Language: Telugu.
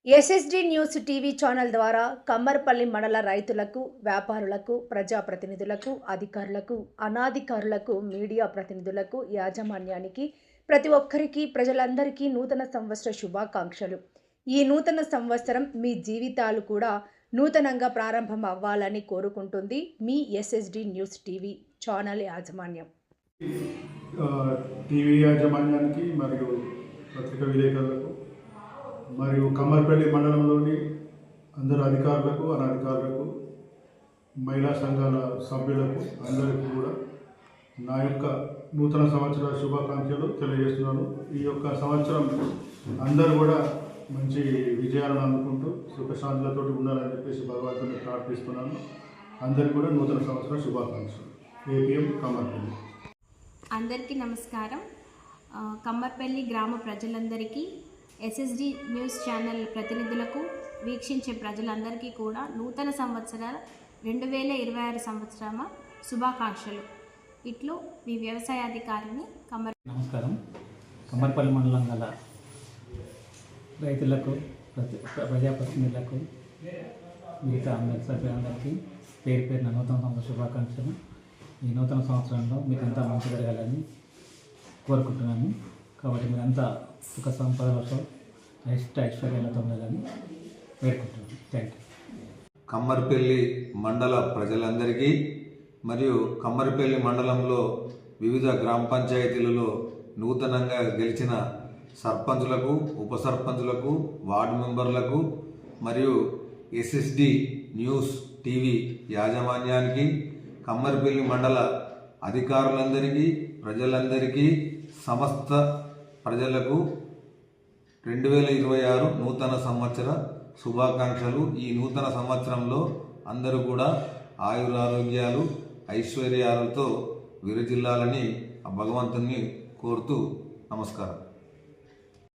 ఎస్ఎస్డి న్యూస్ టీవీ ఛానల్ ద్వారా కమ్మర్పల్లి మండల రైతులకు, వ్యాపారులకు, ప్రజాప్రతినిధులకు, అధికారులకు, అనాధికారులకు, మీడియా ప్రతినిధులకు, యాజమాన్యానికి, ప్రతి ఒక్కరికి, ప్రజలందరికీ నూతన సంవత్సర శుభాకాంక్షలు. ఈ నూతన సంవత్సరం మీ జీవితాలు కూడా నూతనంగా ప్రారంభం అవ్వాలని కోరుకుంటుంది మీ ఎస్ఎస్డి న్యూస్ టీవీ ఛానల్ యాజమాన్యం. టీవీ యాజమాన్యానికి మరియు పత్రికా విలేకరులకు మరియు కమ్మర్పల్లి మండలంలోని అందరు అధికారులకు, అనధికారులకు, మహిళా సంఘాల సభ్యులకు అందరికీ కూడా నా యొక్క నూతన సంవత్సర శుభాకాంక్షలు తెలియజేస్తున్నాను. ఈ యొక్క సంవత్సరం అందరూ కూడా మంచి విజయాలను అందుకుంటూ సుఖశాంతులతో ఉండాలని చెప్పేసి భగవంతుని ప్రార్థిస్తున్నాను. అందరికీ కూడా నూతన సంవత్సర శుభాకాంక్షలు. ఏపీఎం కమ్మర్పల్లి. అందరికీ నమస్కారం. కమ్మర్పల్లి గ్రామ ప్రజలందరికీ, ఎస్ఎస్డి న్యూస్ ఛానల్ ప్రతినిధులకు, వీక్షించే ప్రజలందరికీ కూడా నూతన సంవత్సర 2026 సంవత్సరమ శుభాకాంక్షలు. ఇట్లు మీ వ్యవసాయాధికారిని నమస్కారం. కమ్మర్పల్లి మండలం గల రైతులకు, ప్రజాప్రతినిధులకు, మిగతా అందరి సభ్యులందరికీ పేరు పేరున నూతన సంవత్సర శుభాకాంక్షలు. ఈ నూతన సంవత్సరంలో మీకు అంతా మంచి జరగాలని కోరుకుంటున్నాను. కాబట్టి మీరంతా సుఖ సంపదలతో ఐశ్వర్యాలతో ఉండాలని వేడుకుంటున్నాను. Thank you. కమ్మర్పల్లి మండల ప్రజలందరికీ మరియు కమ్మర్పల్లి మండలంలో వివిధ గ్రామ పంచాయతీలలో నూతనంగా గెలిచిన సర్పంచులకు, ఉప సర్పంచులకు, వార్డు మెంబర్లకు మరియు ఎస్ఎస్డి న్యూస్ టీవీ యాజమాన్యానికి, కమ్మర్పల్లి మండల అధికారులందరికీ, ప్రజలందరికీ, సమస్త ప్రజలకు 2026 నూతన సంవత్సర శుభాకాంక్షలు. ఈ నూతన సంవత్సరంలో అందరూ కూడా ఆయురారోగ్యాలు, ఐశ్వర్యాలతో విరజిల్లాలని భగవంతుని కోరుతూ నమస్కారం.